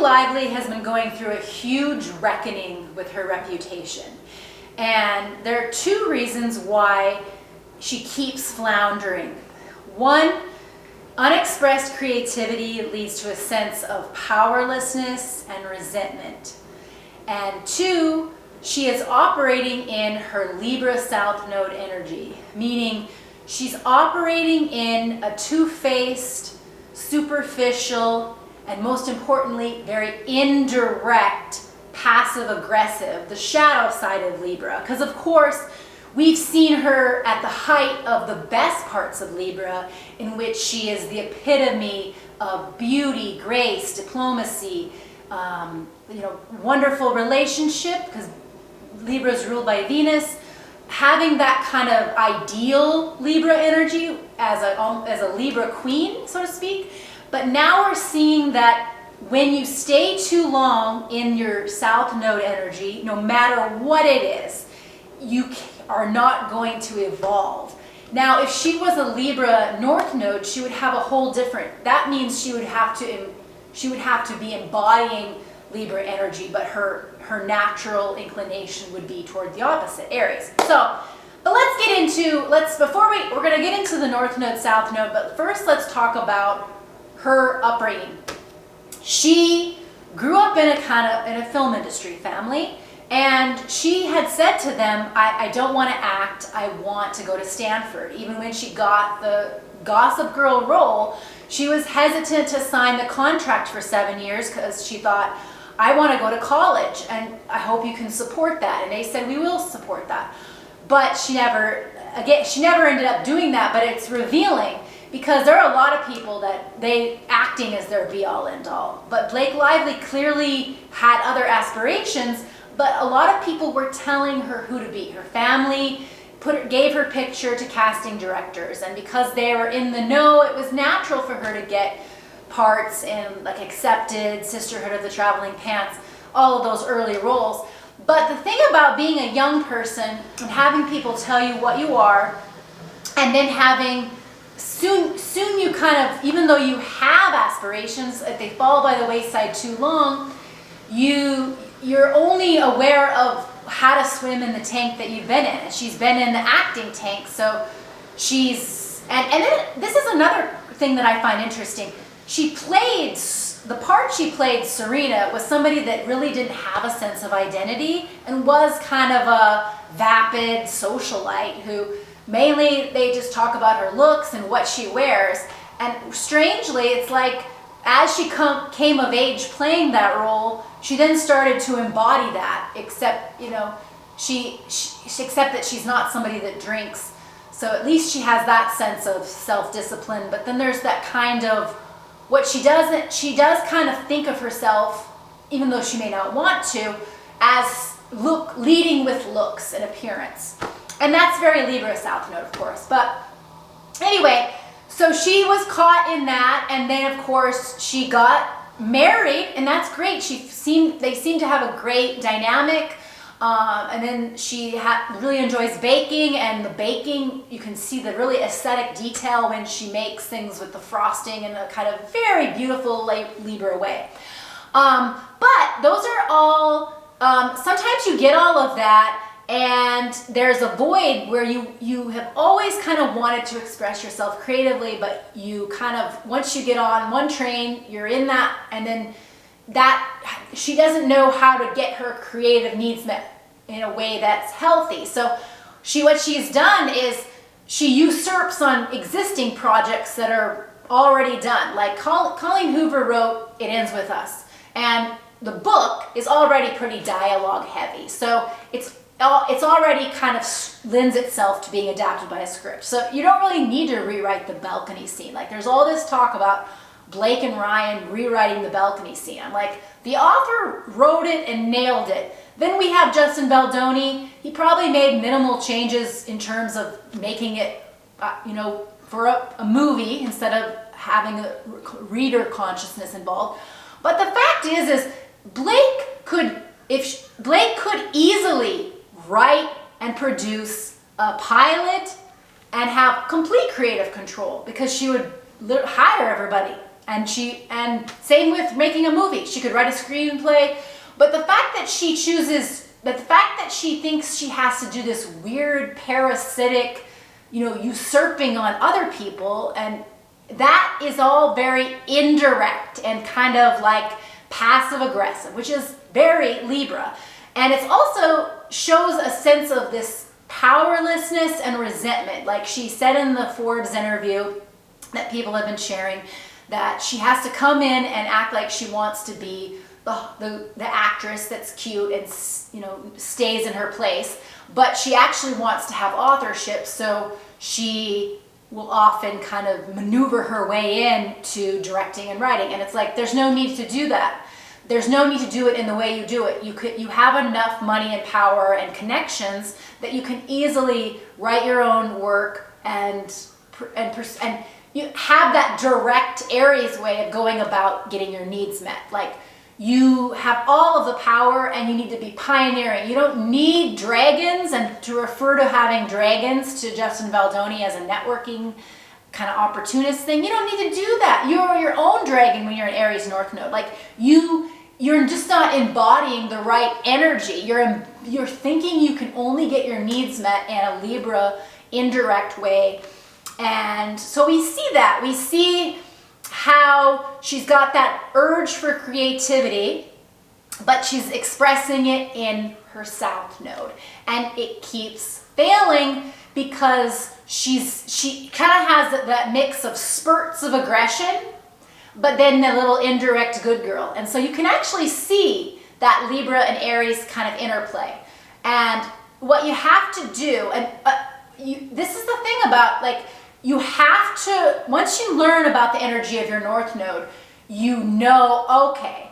Lively has been going through a huge reckoning with her reputation. And there are two reasons why she keeps floundering. One, unexpressed creativity leads to a sense of powerlessness and resentment. And two, she is operating in her Libra South Node energy, meaning she's operating in a two-faced, superficial, and most importantly, very indirect, passive-aggressive, the shadow side of Libra. Because of course, we've seen her at the height of the best parts of Libra, in which she is the epitome of beauty, grace, diplomacy, wonderful relationship, because Libra is ruled by Venus, having that kind of ideal Libra energy as a Libra queen, so to speak. But now we're seeing that when you stay too long in your South Node energy, no matter what it is, you are not going to evolve. Now, if she was a Libra North Node, she would have a whole different, that means she would have to be embodying Libra energy, but her natural inclination would be toward the opposite, Aries. So, but let's get into, we're going to get into the North Node, South Node, but first let's talk about her upbringing. She grew up in a film industry family, and she had said to them, I don't want to act, I want to go to Stanford. Even when she got the Gossip Girl role, she was hesitant to sign the contract for 7 years because she thought, I want to go to college and I hope you can support that. And they said, we will support that. But she never ended up doing that, but it's revealing because there are a lot of people that acting is their be all end all. But Blake Lively clearly had other aspirations, but a lot of people were telling her who to be. Her family gave her picture to casting directors, and because they were in the know, it was natural for her to get parts in like Accepted, Sisterhood of the Traveling Pants, all of those early roles. But the thing about being a young person and having people tell you what you are, and then having soon you kind of, even though you have aspirations, if they fall by the wayside too long, you're only aware of how to swim in the tank that you've been in. And she's been in the acting tank, so and then this is another thing that I find interesting. The part she played, Serena, was somebody that really didn't have a sense of identity and was kind of a vapid socialite who mainly they just talk about her looks and what she wears. And strangely, it's like as she came of age playing that role, she then started to embody that, except, except that she's not somebody that drinks. So at least she has that sense of self-discipline. But then there's that kind of, she does kind of think of herself, even though she may not want to, as leading with looks and appearance. And that's very Libra South Node, of course. But anyway, so she was caught in that, and then of course she got married, and that's great. They seem to have a great dynamic. And then she really enjoys baking, and the baking, you can see the really aesthetic detail when she makes things with the frosting in a kind of very beautiful Libra way. But those are all, sometimes you get all of that, and there's a void where you have always kind of wanted to express yourself creatively, but you kind of, once you get on one train, you're in that, and then she doesn't know how to get her creative needs met in a way that's healthy. So what she's done is she usurps on existing projects that are already done. Like Colleen Hoover wrote It Ends With Us, and the book is already pretty dialogue heavy. So it's already kind of lends itself to being adapted by a script. So you don't really need to rewrite the balcony scene. Like there's all this talk about Blake and Ryan rewriting the balcony scene. I'm like, the author wrote it and nailed it. Then we have Justin Baldoni. He probably made minimal changes in terms of making it, for a movie instead of having a reader consciousness involved. But the fact is Blake could easily write and produce a pilot and have complete creative control, because she would hire everybody And same with making a movie. She could write a screenplay, but the fact that she thinks she has to do this weird parasitic, usurping on other people, and that is all very indirect and kind of like passive aggressive, which is very Libra. And it also shows a sense of this powerlessness and resentment. Like she said in the Forbes interview that people have been sharing, that she has to come in and act like she wants to be the actress that's cute and stays in her place, but she actually wants to have authorship, so she will often kind of maneuver her way into directing and writing. And it's like, there's no need to do that. There's no need to do it in the way you do it. You have enough money and power and connections that you can easily write your own work and you have that direct Aries way of going about getting your needs met. Like, you have all of the power and you need to be pioneering. You don't need dragons, and to refer to having dragons to Justin Baldoni as a networking kind of opportunist thing, you don't need to do that. You're your own dragon when you're in Aries North Node. Like, you're just not embodying the right energy. You're thinking you can only get your needs met in a Libra indirect way. And so we see that. We see how she's got that urge for creativity, but she's expressing it in her South Node. And it keeps failing because she kind of has that mix of spurts of aggression, but then the little indirect good girl. And so you can actually see that Libra and Aries kind of interplay. And what you have to do, and this is the thing about, like, you have to, once you learn about the energy of your North Node, okay,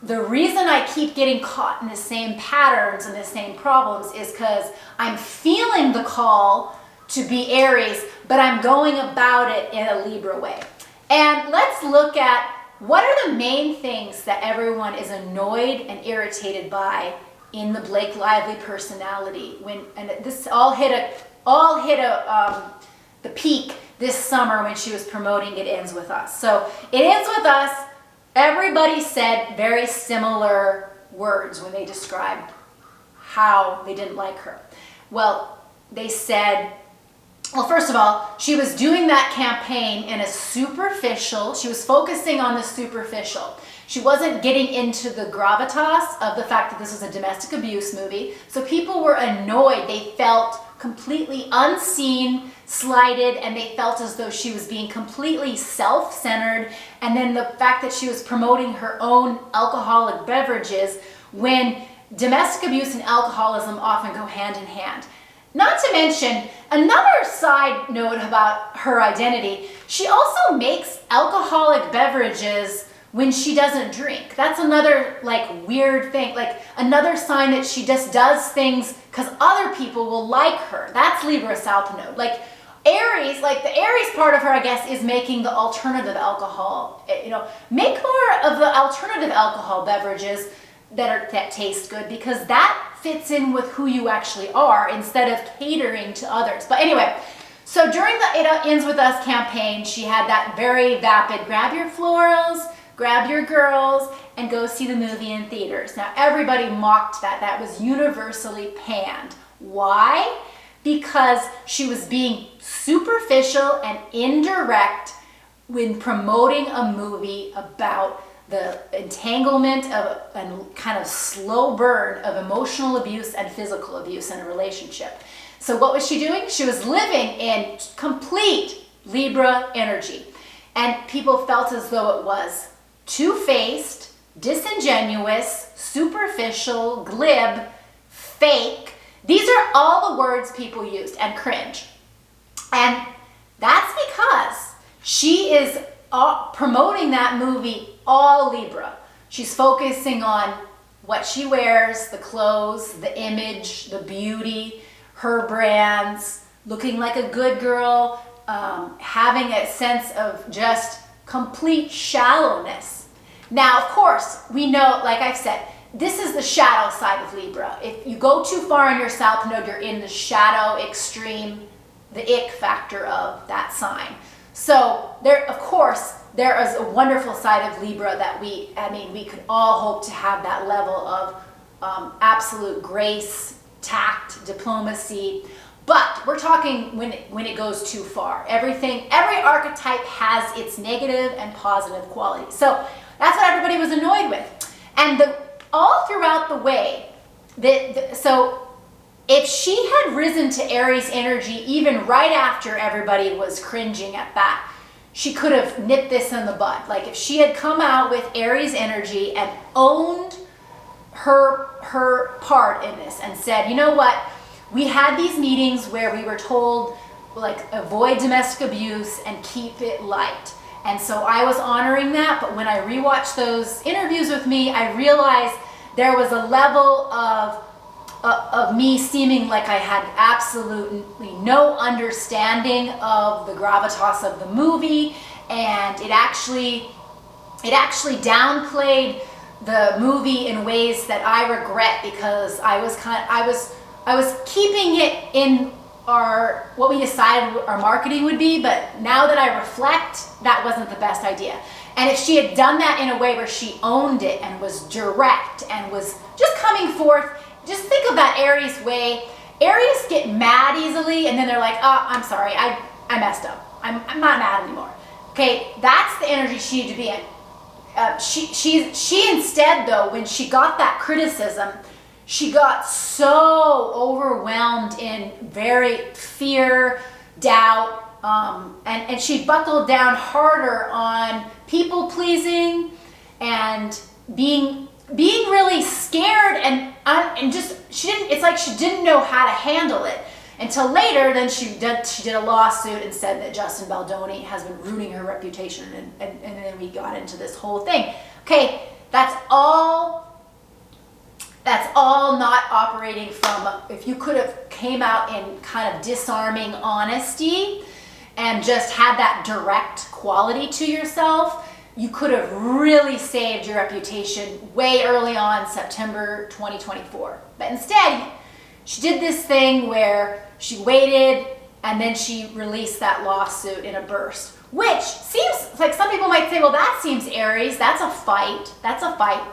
the reason I keep getting caught in the same patterns and the same problems is because I'm feeling the call to be Aries, but I'm going about it in a Libra way. And let's look at what are the main things that everyone is annoyed and irritated by in the Blake Lively personality. And this all hit the peak this summer when she was promoting It Ends With Us. So It Ends With Us, everybody said very similar words when they described how they didn't like her. Well, they said, first of all, she was doing that campaign in a superficial, she was focusing on the superficial. She wasn't getting into the gravitas of the fact that this was a domestic abuse movie. So people were annoyed. They felt completely unseen, slighted, and they felt as though she was being completely self-centered. And then the fact that she was promoting her own alcoholic beverages, when domestic abuse and alcoholism often go hand in hand. Not to mention, another side note about her identity, she also makes alcoholic beverages when she doesn't drink. That's another weird thing, another sign that she just does things because other people will like her. That's Libra South Node. Aries, the Aries part of her, I guess, is making the alternative alcohol. Make more of the alternative alcohol beverages that taste good, because that fits in with who you actually are instead of catering to others. But anyway, so during the It Ends With Us campaign, she had that very vapid, grab your florals, grab your girls, and go see the movie in theaters. Now, everybody mocked that. That was universally panned. Why? Because she was being superficial and indirect when promoting a movie about the entanglement of and kind of slow burn of emotional abuse and physical abuse in a relationship. So what was she doing? She was living in complete Libra energy. And people felt as though it was two-faced, disingenuous, superficial, glib, fake. These are all the words people used, and cringe. And that's because she is promoting that movie all Libra. She's focusing on what she wears, the clothes, the image, the beauty, her brands, looking like a good girl, having a sense of just complete shallowness. Now, of course, we know, like I've said, this is the shadow side of Libra. If you go too far in your South Node, you're in the shadow extreme, the ick factor of that sign. So there, of course, there is a wonderful side of Libra that we could all hope to have that level of absolute grace, tact, diplomacy. But we're talking when it goes too far. Every archetype has its negative and positive qualities. So that's what everybody was annoyed with. And all throughout the way, so if she had risen to Aries energy even right after everybody was cringing at that, she could have nipped this in the bud. Like if she had come out with Aries energy and owned her part in this and said, you know what, we had these meetings where we were told, like, avoid domestic abuse and keep it light. And so I was honoring that, but when I rewatched those interviews with me, I realized there was a level of me seeming like I had absolutely no understanding of the gravitas of the movie, and it actually downplayed the movie in ways that I regret, because I was keeping it in what we decided our marketing would be, but now that I reflect, that wasn't the best idea. And if she had done that in a way where she owned it and was direct and was just coming forth, just think of that Aries way. Aries get mad easily, and then they're like, oh, I'm sorry, I messed up. I'm not mad anymore. Okay, that's the energy she needed to be in. She instead, though, when she got that criticism, she got so overwhelmed in very fear, doubt, and she buckled down harder on people pleasing and being really scared and just it's like she didn't know how to handle it until later. Then she did a lawsuit and said that Justin Baldoni has been ruining her reputation, and then we got into this whole thing. Okay, that's all not operating from, if you could have came out in kind of disarming honesty and just had that direct quality to yourself, you could have really saved your reputation way early on, September 2024. But instead, she did this thing where she waited and then she released that lawsuit in a burst, which seems like some people might say, well, that seems Aries. That's a fight.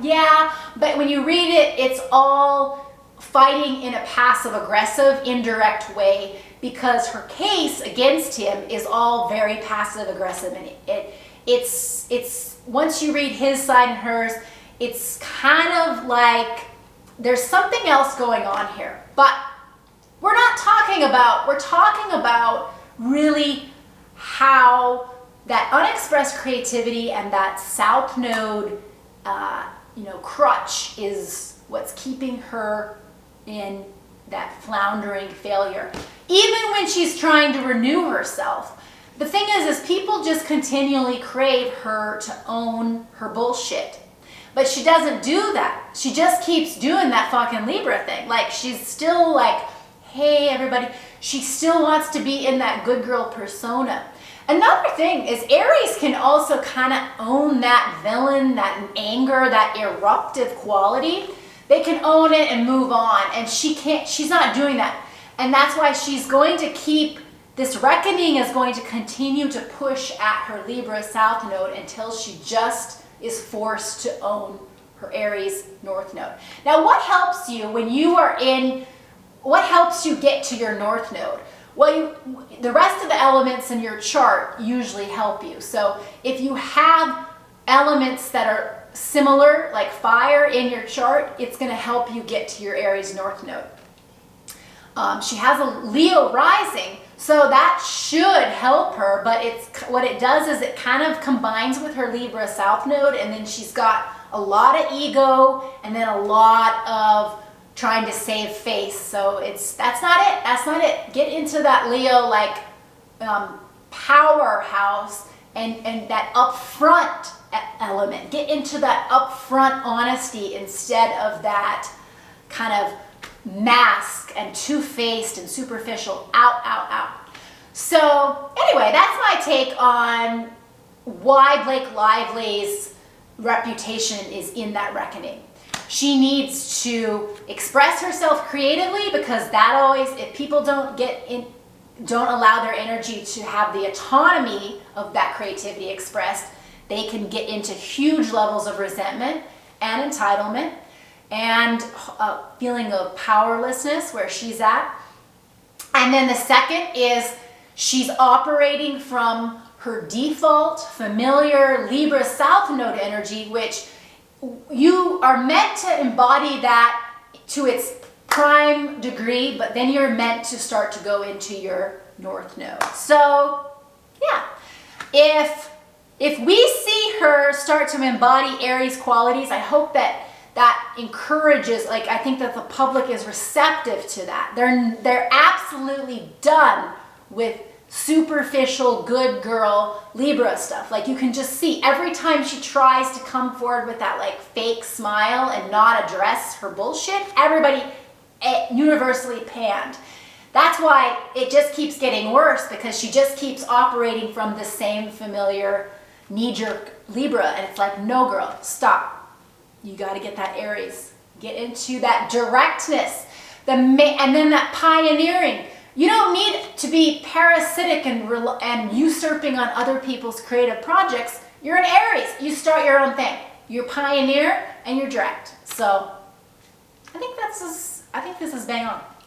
Yeah, but when you read it, it's all fighting in a passive-aggressive, indirect way, because her case against him is all very passive-aggressive, and it's once you read his side and hers, it's kind of like there's something else going on here. But we're talking about really how that unexpressed creativity and that South Node, crutch is what's keeping her in that floundering failure. Even when she's trying to renew herself. The thing is people just continually crave her to own her bullshit. But she doesn't do that. She just keeps doing that fucking Libra thing. Like, she's still like, hey, everybody. She still wants to be in that good girl persona. Another thing is Aries can also kind of own that villain, that anger, that eruptive quality. They can own it and move on, and she's not doing that. And that's why she's going to keep, this reckoning is going to continue to push at her Libra South Node until she just is forced to own her Aries North Node. Now, what helps you what helps you get to your North Node? Well, the rest of the elements in your chart usually help you. So if you have elements that are similar, like fire in your chart, it's going to help you get to your Aries North Node. She has a Leo rising, so that should help her, but what it does is it kind of combines with her Libra South Node, and then she's got a lot of ego and then a lot of trying to save face. So that's not it. Get into that Leo powerhouse and that upfront element. Get into that upfront honesty instead of that kind of mask and two-faced and superficial out. So anyway, that's my take on why Blake Lively's reputation is in that reckoning. She needs to express herself creatively, because that always, if people don't allow their energy to have the autonomy of that creativity expressed, they can get into huge levels of resentment and entitlement and a feeling of powerlessness where she's at. And then the second is she's operating from her default, familiar Libra South Node energy, which you are meant to embody that to its prime degree, but then you're meant to start to go into your North Node. So, yeah, if we see her start to embody Aries qualities, I hope that encourages, like, I think that the public is receptive to that. They're absolutely done with superficial good girl Libra stuff. Like, you can just see every time she tries to come forward with that like fake smile and not address her bullshit, everybody universally panned. That's why it just keeps getting worse, because she just keeps operating from the same familiar knee-jerk Libra, and it's like, no girl, stop. You got to get that Aries. Get into that directness, and then that pioneering. You don't need to be parasitic and usurping on other people's creative projects. You're an Aries. You start your own thing. You're pioneer and you're direct. So I think this is bang on.